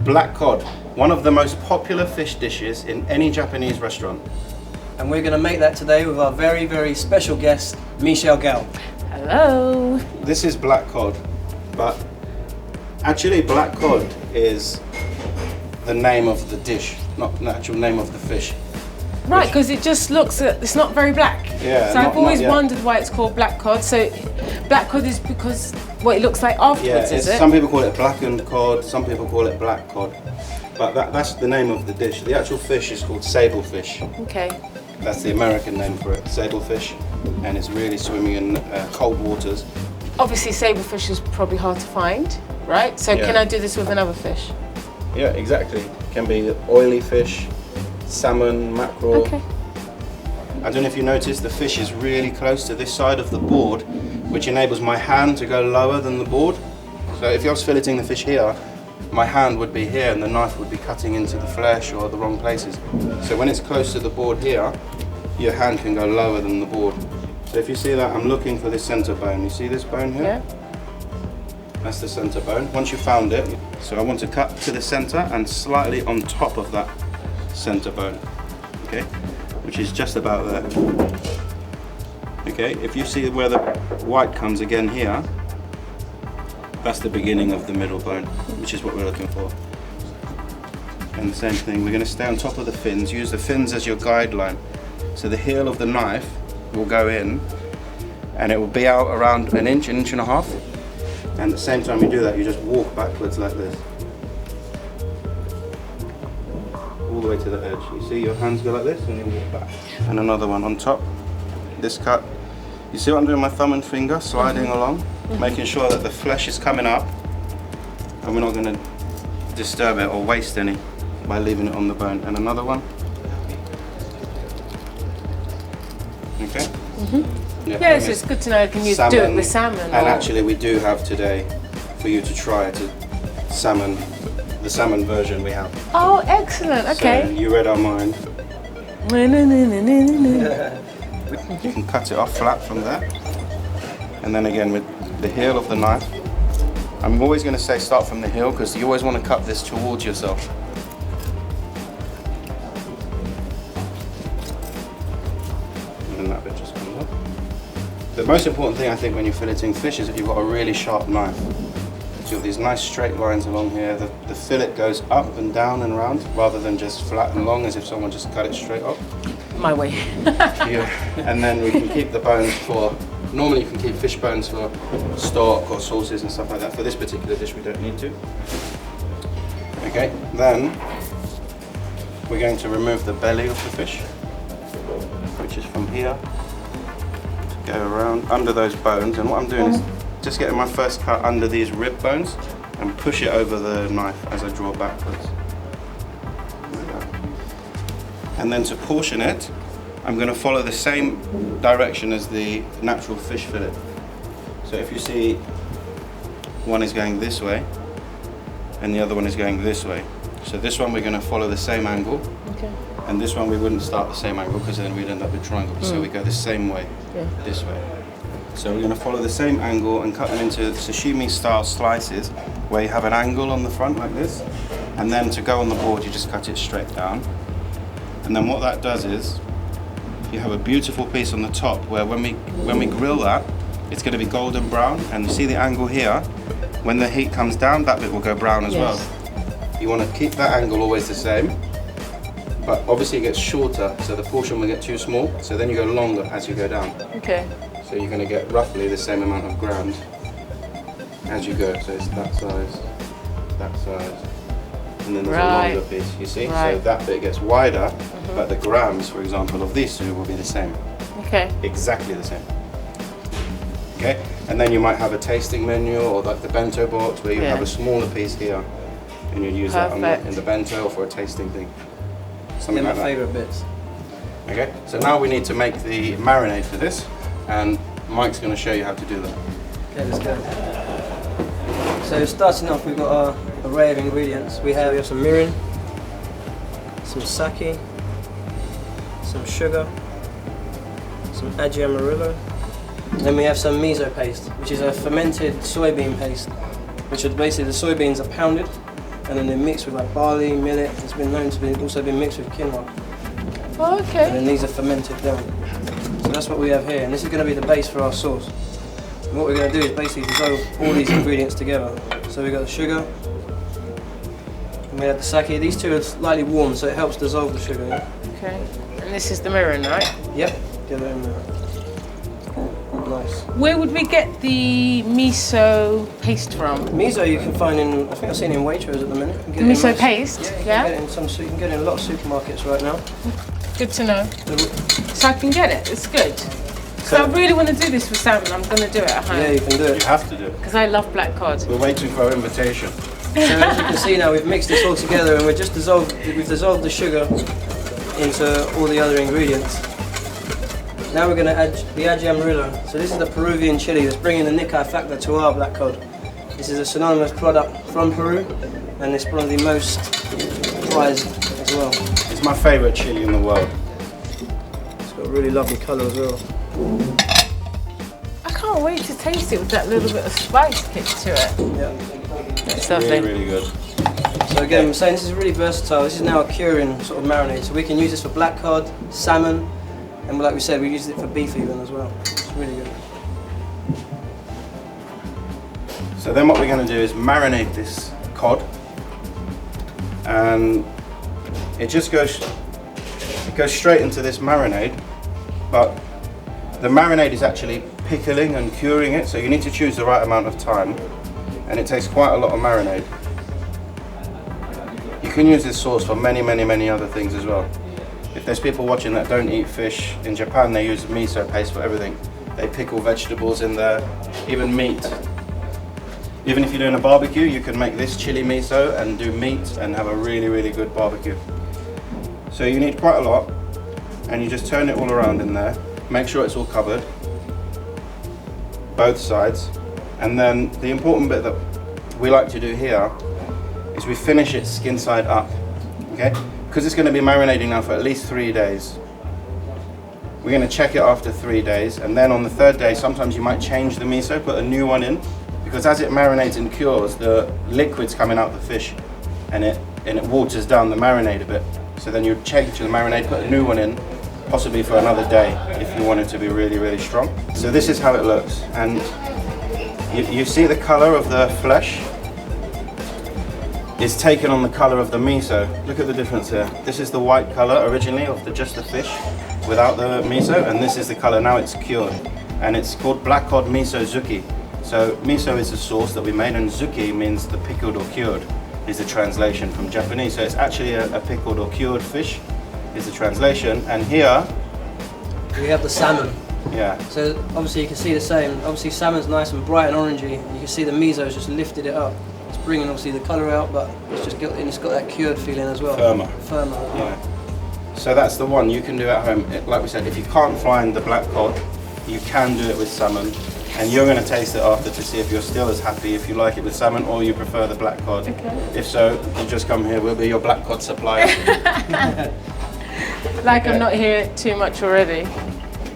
Black cod, one of the most popular fish dishes in any Japanese restaurant. And we're going to make that today with our very, very special guest, Michelle Gayle. Hello. This is black cod, but actually black cod is the name of the dish, not the actual name of the fish. Right, because it just looks, it's not very black. Yeah. So I've always wondered why it's called black cod. So black cod is because what it looks like afterwards, is it? Some people call it blackened cod, some people call it black cod. But that's the name of the dish. The actual fish is called sablefish. Okay. That's the American name for it, sablefish. And it's really swimming in cold waters. Obviously sablefish is probably hard to find, right? So can I do this with another fish? Yeah, exactly. Can be oily fish, salmon, mackerel. Okay. I don't know if you noticed, the fish is really close to this side of the board, which enables my hand to go lower than the board. So if I was filleting the fish here, my hand would be here and the knife would be cutting into the flesh or the wrong places. So when it's close to the board here, your hand can go lower than the board. So if you see that, I'm looking for this center bone. You see this bone here? Yeah. That's the center bone. Once you found it, so I want to cut to the center and slightly on top of that center bone, okay? Which is just about there. Okay, if you see where the white comes again here, that's the beginning of the middle bone, which is what we're looking for. And the same thing, we're going to stay on top of the fins, use the fins as your guideline. So the heel of the knife will go in and it will be out around an inch and a half. And at the same time you do that, you just walk backwards like this. All the way to the edge. You see your hands go like this and you walk back. And another one on top, this cut. You see what I'm doing, my thumb and finger sliding along, making sure that the flesh is coming up and we're not going to disturb it or waste any by leaving it on the bone. And another one. Okay? Yeah, so it's good to know I can do it with salmon. And actually we do have today for you to try the salmon version we have. Oh, excellent, okay. So you read our mind. You can cut it off flat from there. And then again with the heel of the knife. I'm always going to say start from the heel because you always want to cut this towards yourself. And then that bit just comes up. The most important thing I think when you're filleting fish is that you've got a really sharp knife. So you have these nice straight lines along here. The fillet goes up and down and around rather than just flat and long as if someone just cut it straight up. My way. Yeah. And then we can keep the bones for, normally you can keep fish bones for stock or sauces and stuff like that. For this particular dish we don't need to. Okay, then we're going to remove the belly of the fish, which is from here, to go around under those bones. And what I'm doing is just getting my first cut under these rib bones and push it over the knife as I draw backwards. And then to portion it, I'm going to follow the same direction as the natural fish fillet. So if you see, one is going this way and the other one is going this way. So this one we're going to follow the same angle. Okay. And this one we wouldn't start the same angle because then we'd end up with triangles. So we go the same way, this way. So we're going to follow the same angle and cut them into sashimi style slices where you have an angle on the front like this. And then to go on the board you just cut it straight down. And then what that does is you have a beautiful piece on the top where when we grill that, it's going to be golden brown. And you see the angle here, when the heat comes down, that bit will go brown as well. You want to keep that angle always the same, but obviously it gets shorter, so the portion will get too small, so then you go longer as you go down. Okay. So you're going to get roughly the same amount of grams as you go. So it's that size, and then there's a longer piece, you see? So that bit gets wider, but the grams, for example, of these two will be the same. Okay. Exactly the same. Okay? And then you might have a tasting menu or like the bento box where you have a smaller piece here and you use that in the bento or for a tasting thing. Something like that. My favourite bits. Okay, so now we need to make the marinade for this and Mike's going to show you how to do that. Okay, let's go. So starting off, we've got our array of ingredients. We have some mirin, some sake, some sugar, some aji amarillo. Then we have some miso paste, which is a fermented soybean paste, which is basically the soybeans are pounded and then they're mixed with like barley, millet. It's been known to be also been mixed with quinoa. Oh, okay. And then these are fermented down. So that's what we have here, and this is going to be the base for our sauce. And what we're going to do is basically dissolve all these ingredients together. So we've got the sugar, and we have the sake. These two are slightly warm, so it helps dissolve the sugar. Yeah? Okay. And this is the mirin, right? Yep. Get that in there. Nice. Where would we get the miso paste from? Miso you can find in, I think I've seen it in Waitrose at the minute. You can get it in Miso most- paste? Yeah. You Yeah. can get it in some. You can get it in a lot of supermarkets right now. Good to know. So I can get it. It's good. So I really want to do this for salmon. I'm going to do it at home. Yeah, you can do You it. have to do it. Because I love black cod. We're waiting for our invitation. So as you can see now, we've mixed this all together, and we've dissolved the sugar into all the other ingredients. Now we're going to add the ají amarillo. So this is the Peruvian chili that's bringing the Nikkei factor to our black cod. This is a synonymous product from Peru, and it's one of the most prized as well. It's my favourite chili in the world. It's got a really lovely colour as well. I can't wait to taste it with that little bit of spice kick to it. Yeah. It's Really, lovely. really good. So again, I'm saying this is really versatile. This is now a curing sort of marinade, so we can use this for black cod, salmon, and like we said, we use it for beef even as well. It's really good. So then what we're going to do is marinate this cod, and it goes straight into this marinade, but the marinade is actually pickling and curing it, so you need to choose the right amount of time, and it takes quite a lot of marinade. You can use this sauce for many, many, many other things as well. If there's people watching that don't eat fish, in Japan they use miso paste for everything. They pickle vegetables in there, even meat. Even if you're doing a barbecue, you can make this chili miso and do meat and have a really, really good barbecue. So you need quite a lot, and you just turn it all around in there. Make sure it's all covered, both sides. And then the important bit that we like to do here is we finish it skin side up, okay? Because it's going to be marinating now for at least 3 days. We're going to check it after 3 days, and then on the 3rd day, sometimes you might change the miso, put a new one in, because as it marinates and cures, the liquid's coming out the fish, and it waters down the marinade a bit. So then you change the marinade, put a new one in, possibly for another day if you want it to be really, really strong. So this is how it looks, and you see the color of the flesh is taken on the color of the miso. Look at the difference here. This is the white color originally of just the fish without the miso, and this is the color now it's cured, and it's called black cod miso zuki. So miso is the sauce that we made, and zuki means the pickled or cured is the translation from Japanese. So it's actually a pickled or cured fish is the translation. And here We have the salmon. yeah, So obviously you can see the same. Obviously salmon's nice and bright and orangey. You can see the miso's just lifted it up. It's bringing obviously the colour out, but it's got that cured feeling as well. Firmer. Firmer. yeah. So that's the one you can do at home. Like we said, if you can't find the black cod, you can do it with salmon, and you're going to taste it after to see if you're still as happy if you like it with salmon or you prefer the black cod. Okay. If so, you just come here, we'll be your black cod supplier. Like I'm not here too much already.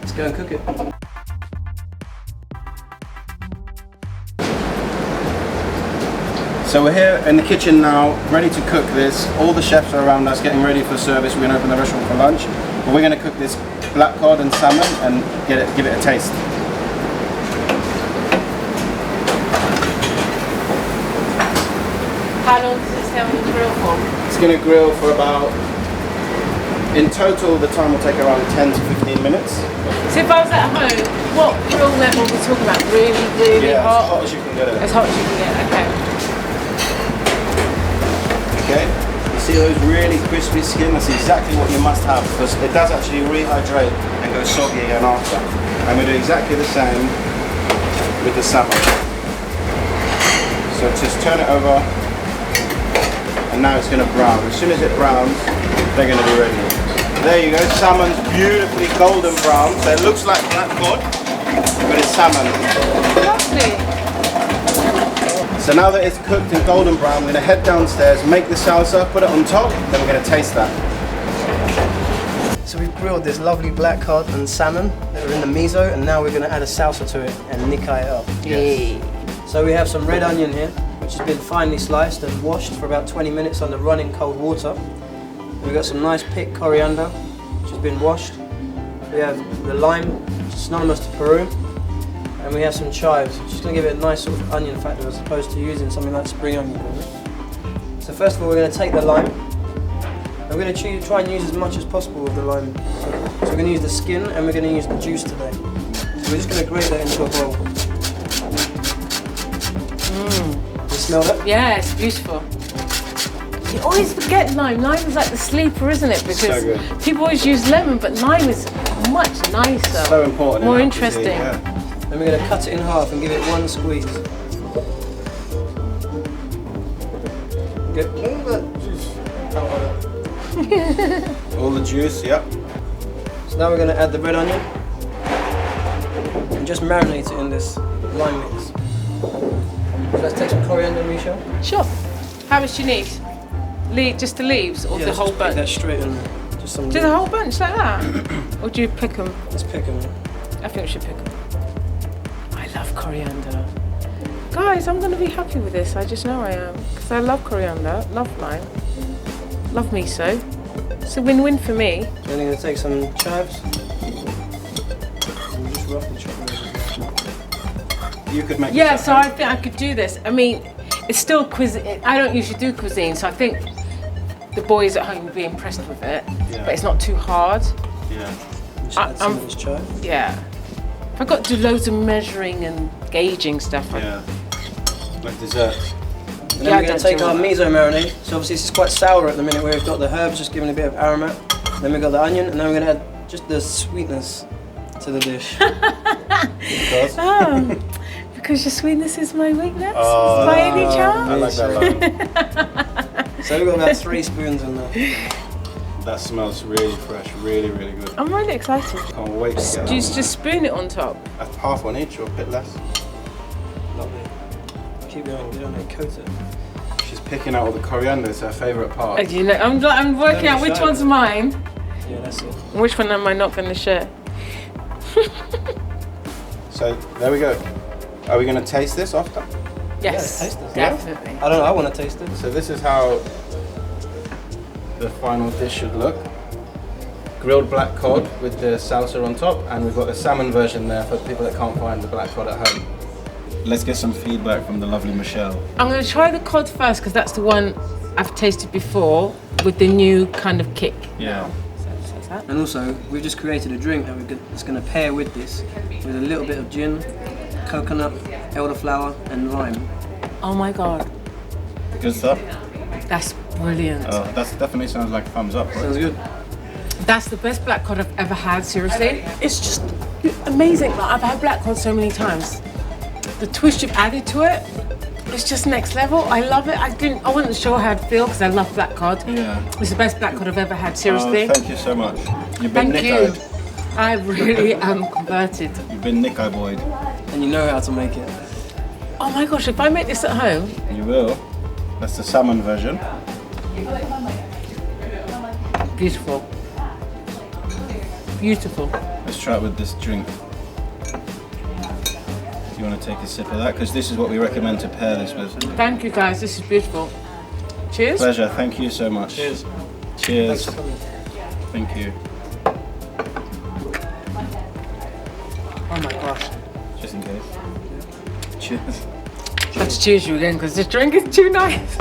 Let's go and cook it. So we're here in the kitchen now, ready to cook this. All the chefs are around us getting ready for service. We're going to open the restaurant for lunch, but we're going to cook this black cod and salmon and give it a taste. How long does it stay on the grill for? It's going to grill for about, in total the time will take around 10 to 15 minutes. So if I was at home, what grill level are we talking about? Really, really Yeah, as hot? hot as you can get it. As hot as you can get, okay. Okay, you see those really crispy skin? That's exactly what you must have, because it does actually rehydrate and go soggy again after. And we do exactly the same with the salmon. So just turn it over, and now it's going to brown. As soon as it browns, they're going to be ready. There you go, salmon's beautifully golden brown, so it looks like black cod, but it's salmon. Lovely. So now that it's cooked and golden brown, we're going to head downstairs, make the salsa, put it on top, then we're going to taste that. So we've grilled this lovely black cod and salmon that are in the miso, and now we're going to add a salsa to it and Nikkei it up. Yay. So we have some red onion here, which which has been finely sliced and washed for about 20 minutes under running cold water. We've got some nice picked coriander, which has been washed. We have the lime, which is synonymous to Peru. And we have some chives, which is going to give it a nice sort of onion factor as opposed to using something like spring onion. So first of all, we're going to take the lime. And we're going to try and use as much as possible of the lime. So we're going to use the skin and we're going to use the juice today. So we're just going to grate that into a bowl. You smell that? Yeah, it's beautiful. You always forget lime. Lime is like the sleeper, isn't it? Because So good. people always use lemon, but lime is much nicer. So important. More in our interesting. cuisine, yeah. Then we're going to cut it in half and give it one squeeze. Get all that juice out of it. All the juice, yep. So now we're going to add the red onion and just marinate it in this lime mix. So let's take some coriander, Michelle. Sure. How much do you need? Just the leaves or the let's whole just pick that bunch? straight in. Just some. Do the whole bunch like that? Or do you pick them? Let's pick them. I think we should pick them. I love coriander. Guys, I'm going to be happy with this. I just know I am. Because I love coriander, love lime, love miso. It's a win-win for me. Then we're going to take some chives. And just roughly chop those. You could make Yeah, this so at I home. think I could do this. I mean, it's still cuisine. I don't usually do cuisine, so I think the boys at home will be impressed with it. Yeah. But it's not too hard. Yeah. Just add some of this chive. Yeah. If I've got to do loads of measuring and gauging stuff, Yeah. Like desserts. And then Yeah, we're going I to take don't our do miso marinade. So obviously this is quite sour at the minute where we've got the herbs just giving a bit of aromat. Then we've got the onion and then we're going to add just the sweetness to the dish. Because because your sweetness is my weakness. Oh, by any I chance. like that line. So we've got about 3 spoons in there. That smells really fresh, really, really good. I'm really excited. Can't wait to get Do you that. just spoon it on top? Half on each or a bit less. Lovely. Keep going, get on it, coat it. She's picking out all the coriander, it's her favourite part. You know, I'm working out which one's mine Yeah, that's it. and which one am I not going to share. So there we go. Are we going to taste this after? Yes, taste it. definitely. I don't know, I want to taste it. So this is how the final dish should look. Grilled black cod with the salsa on top, and we've got a salmon version there for people that can't find the black cod at home. Let's get some feedback from the lovely Michelle. I'm going to try the cod first because that's the one I've tasted before with the new kind of kick. Yeah. So that. And also, we've just created a drink that's going to pair with this with a little bit of gin, coconut, elderflower and lime. Oh my god, Good stuff. that's brilliant. Oh, that definitely sounds like a thumbs up. Sounds good. That's the best black cod I've ever had, seriously. It's just amazing. Like, I've had black cod so many times. The twist you've added to it, it's just next level. I love it. I wasn't sure how I'd feel because I love black cod. Yeah. It's the best black cod I've ever had, seriously. Oh, thank you so much. You've been Thank you. Nikkei. I really am converted. You've been Nikkei boyed. And you know how to make it. Oh my gosh, if I make this at home, You will. That's the salmon version. beautiful. Beautiful. Let's try it with this drink. You want to take a sip of that? Because this is what we recommend to pair this with. Thank you guys, this is beautiful. Cheers. Pleasure, thank you so much. Cheers. Cheers. Thanks for coming. Thank you. Oh my gosh. Just in case. Cheers. I have to choose you again because this drink is too nice.